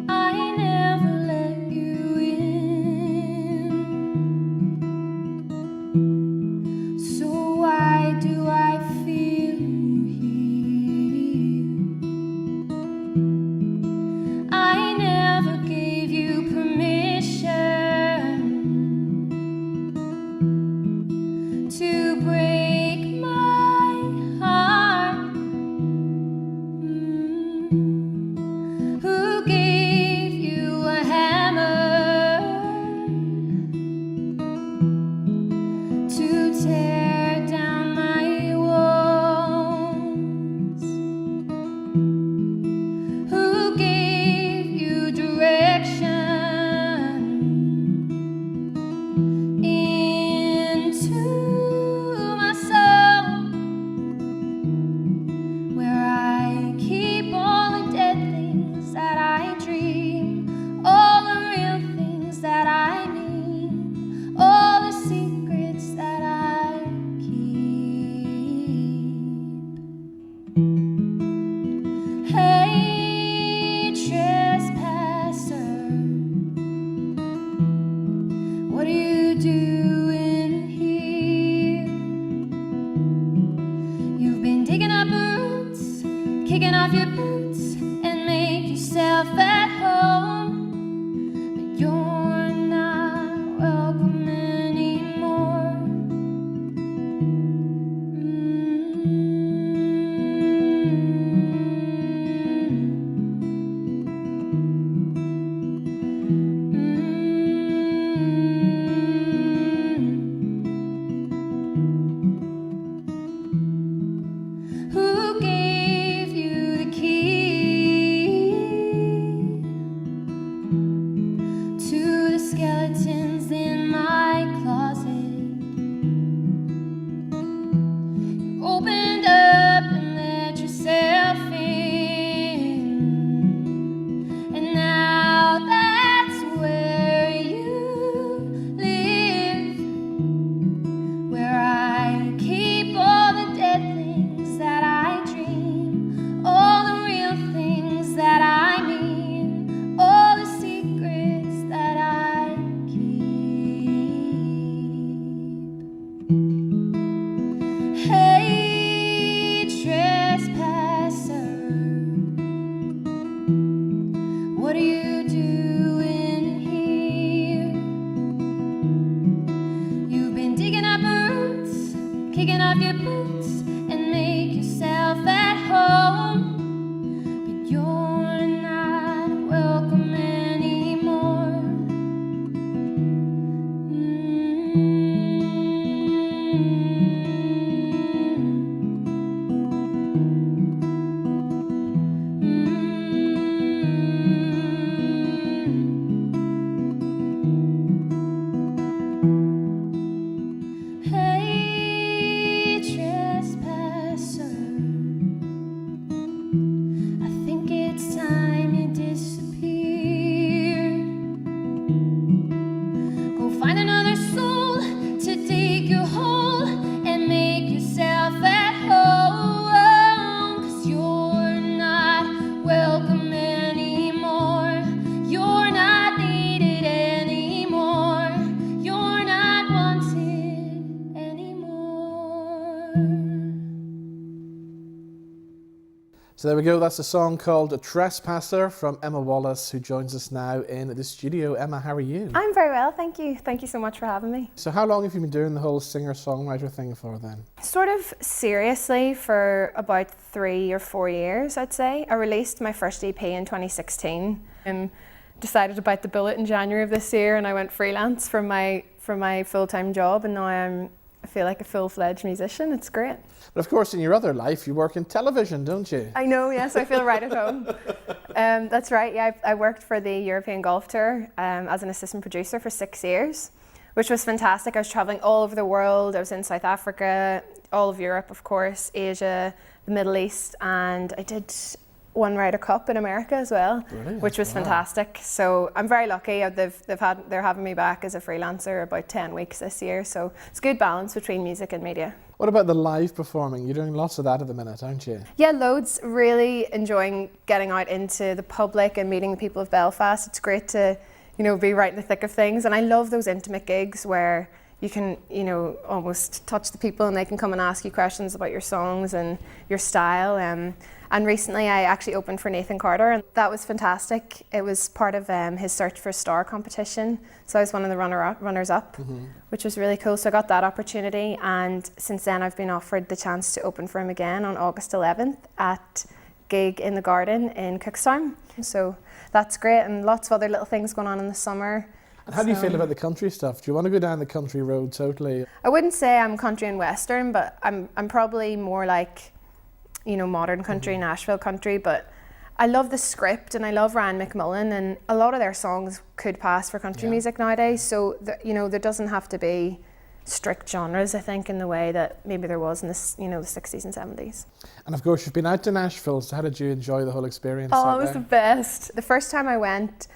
I never let you in. So why do I feel here? I never gave you permission to break my heart. Who gave you a hammer to tear down my walls? Who gave you direction into my soul, where I keep all the dead things that I dream, all the real things that I need, all the secrets that I keep. Hey, trespasser, what are you doing here? You've been digging up roots, kicking off your boots, and make yourself at home. But you're not welcome anymore. Who gave you the key to the skeletons in my closet? You opened up and let yourself in, and now that's where you live, where I keep all the dead things that I dream, all the real things that I mean, all the secrets that I keep. Hey, trespasser, what are you doing here? You've been digging up roots, kicking off your boots, and make yourself at home. But you're not welcome anymore. Hey, trespasser, I think it's time you disappeared. Go find another soul to dig your hole and make yourself at home. 'Cause you're not welcome anymore. You're not needed anymore. You're not wanted anymore. So there we go, that's a song called A Trespasser from Emma Wallace, who joins us now in the studio. Emma, how are you? I'm very well, thank you. Thank you so much for having me. So how long have you been doing the whole singer-songwriter thing for then? Sort of seriously for about 3 or 4 years, I'd say. I released my first EP in 2016 and decided to bite the bullet in January of this year, and I went freelance from my full-time job, and now I feel like a full-fledged musician. It's great. But of course, in your other life, you work in television, don't you? I know, yes, I feel right at home. That's right, yeah, I worked for the European Golf Tour as an assistant producer for 6 years, which was fantastic. I was traveling all over the world. I was in South Africa, all of Europe, of course, Asia, the Middle East, and I did one Ryder Cup in America as well, Brilliant. which was fantastic. So I'm very lucky. They're having me back as a freelancer about 10 weeks this year. So it's a good balance between music and media. What about the live performing? You're doing lots of that at the minute, aren't you? Yeah, loads. Really enjoying getting out into the public and meeting the people of Belfast. It's great to, be right in the thick of things. And I love those intimate gigs where you can, almost touch the people and they can come and ask you questions about your songs and your style. And recently I actually opened for Nathan Carter, and that was fantastic. It was part of his Search for a Star competition. So I was one of the runners-up, which was really cool. So I got that opportunity, and since then I've been offered the chance to open for him again on August 11th at Gig in the Garden in Cookstown. So that's great, and lots of other little things going on in the summer. And how do you feel about the country stuff? Do you want to go down the country road totally? I wouldn't say I'm country and western, but I'm probably more like, modern country, Nashville country. But I love the script and I love Ryan McMullen, and a lot of their songs could pass for country music nowadays. So there doesn't have to be strict genres, I think, in the way that maybe there was in the 60s and 70s. And of course you've been out to Nashville, so how did you enjoy the whole experience? Oh, it was the best. The first time I went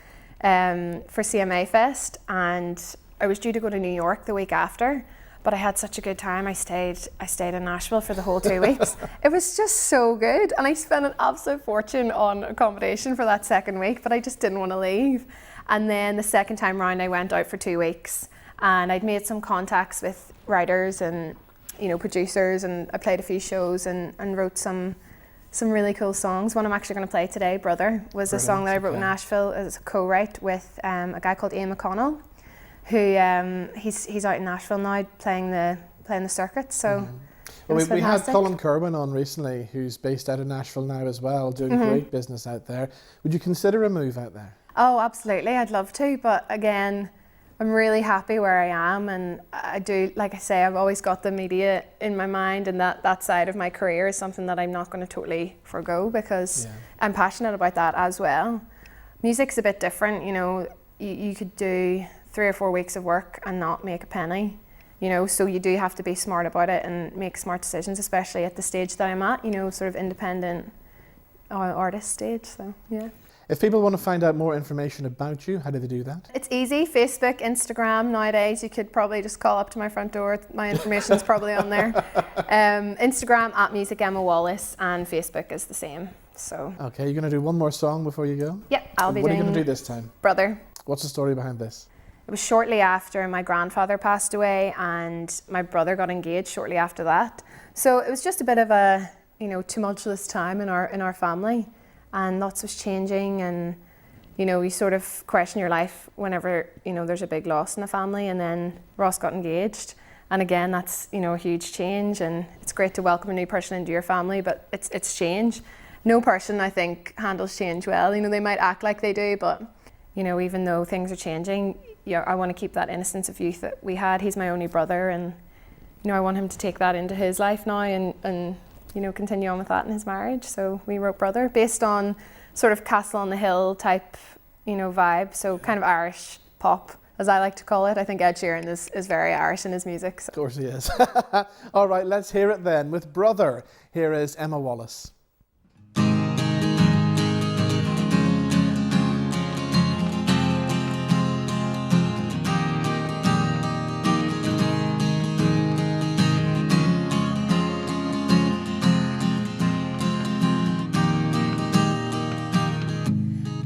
for CMA Fest, and I was due to go to New York the week after, but I had such a good time. I stayed in Nashville for the whole 2 weeks. It was just so good, and I spent an absolute fortune on accommodation for that second week, but I just didn't want to leave. And then the second time round I went out for 2 weeks, and I'd made some contacts with writers and producers, and I played a few shows and wrote some really cool songs. One I'm actually going to play today, Brother, was a song that I wrote in Nashville as a co-write with a guy called Ian McConnell, who he's out in Nashville now playing the circuit. So well, we had Colin Kerwin on recently, who's based out of Nashville now as well, doing great business out there. Would you consider a move out there? Oh, absolutely. I'd love to, but again, I'm really happy where I am, and I do, like I say, I've always got the media in my mind, and that side of my career is something that I'm not going to totally forgo, because I'm passionate about that as well. Music's a bit different, you could do 3 or 4 weeks of work and not make a penny, so you do have to be smart about it and make smart decisions, especially at the stage that I'm at, sort of independent artist stage, so yeah. If people want to find out more information about you, how do they do that? It's easy. Facebook, Instagram. Nowadays, you could probably just call up to my front door. My information's probably on there. Instagram at Music Emma Wallace, and Facebook is the same. So. Okay, you're going to do one more song before you go? Yeah, I'll be doing. What are you going to do this time? Brother. What's the story behind this? It was shortly after my grandfather passed away, and my brother got engaged shortly after that. So it was just a bit of a tumultuous time in our family. And lots was changing, and you sort of question your life whenever there's a big loss in the family. And then Ross got engaged, and again that's a huge change, and it's great to welcome a new person into your family, but it's change. No person, I think, handles change well. They might act like they do, but even though things are changing, I want to keep that innocence of youth that we had. He's my only brother, and I want him to take that into his life now and continue on with that in his marriage. So we wrote Brother, based on sort of Castle on the Hill type, vibe. So kind of Irish pop, as I like to call it. I think Ed Sheeran is very Irish in his music. So. Of course he is. All right, let's hear it then. With Brother, here is Emma Wallace.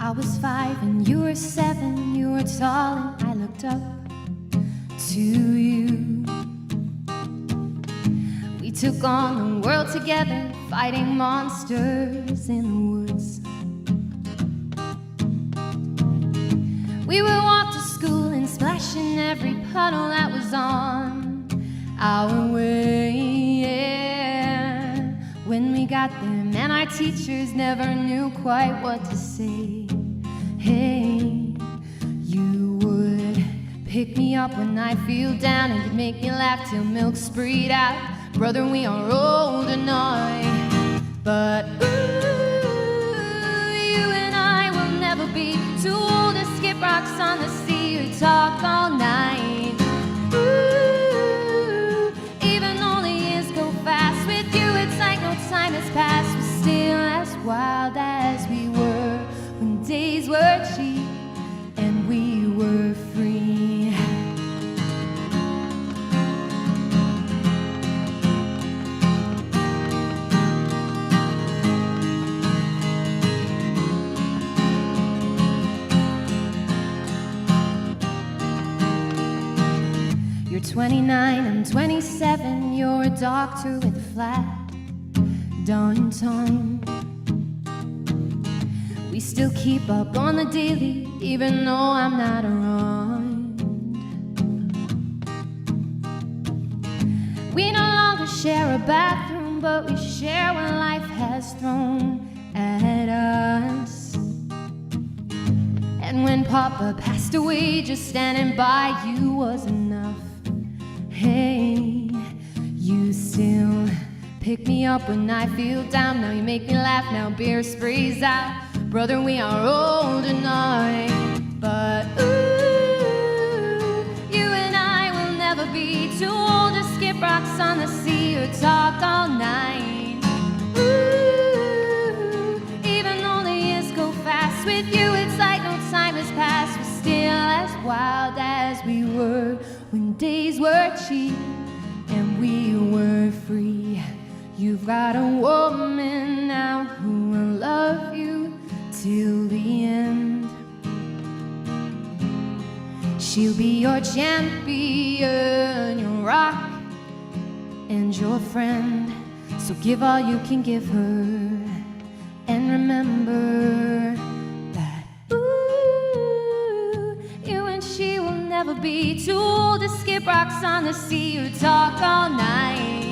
I was 5 and you were 7, you were tall and I looked up to you. We took on the world together, fighting monsters in the woods. We would walk to school and splash in every puddle that was on our way, yeah. When we got there, man, our teachers never knew quite what to say. Hey, you would pick me up when I feel down, and you'd make me laugh till milk spread out. Brother, we are older now, but ooh, you and I will never be too old to skip rocks on the sea or talk all night. Ooh, even though the years go fast with you, it's like no time has passed. We're still as wild as You're 29, I'm 27. You're a doctor with a flat done time. We still keep up on the daily, even though I'm not around. We no longer share a bathroom, but we share what life has thrown at us. And when Papa passed away, just standing by you was enough. Hey, you still pick me up when I feel down. Now you make me laugh, now beer sprays out. Brother, we are old enough, but ooh, you and I will never be too old to skip rocks on the sea or talk all night. Ooh, even though the years go fast with you, it's like no time has passed. We're still as wild as we were when days were cheap and we were free. You've got a woman now who will love you till the end. She'll be your champion, your rock, and your friend. So give all you can give her, and remember that ooh, you and she will never be too old to skip rocks on the sea or talk all night.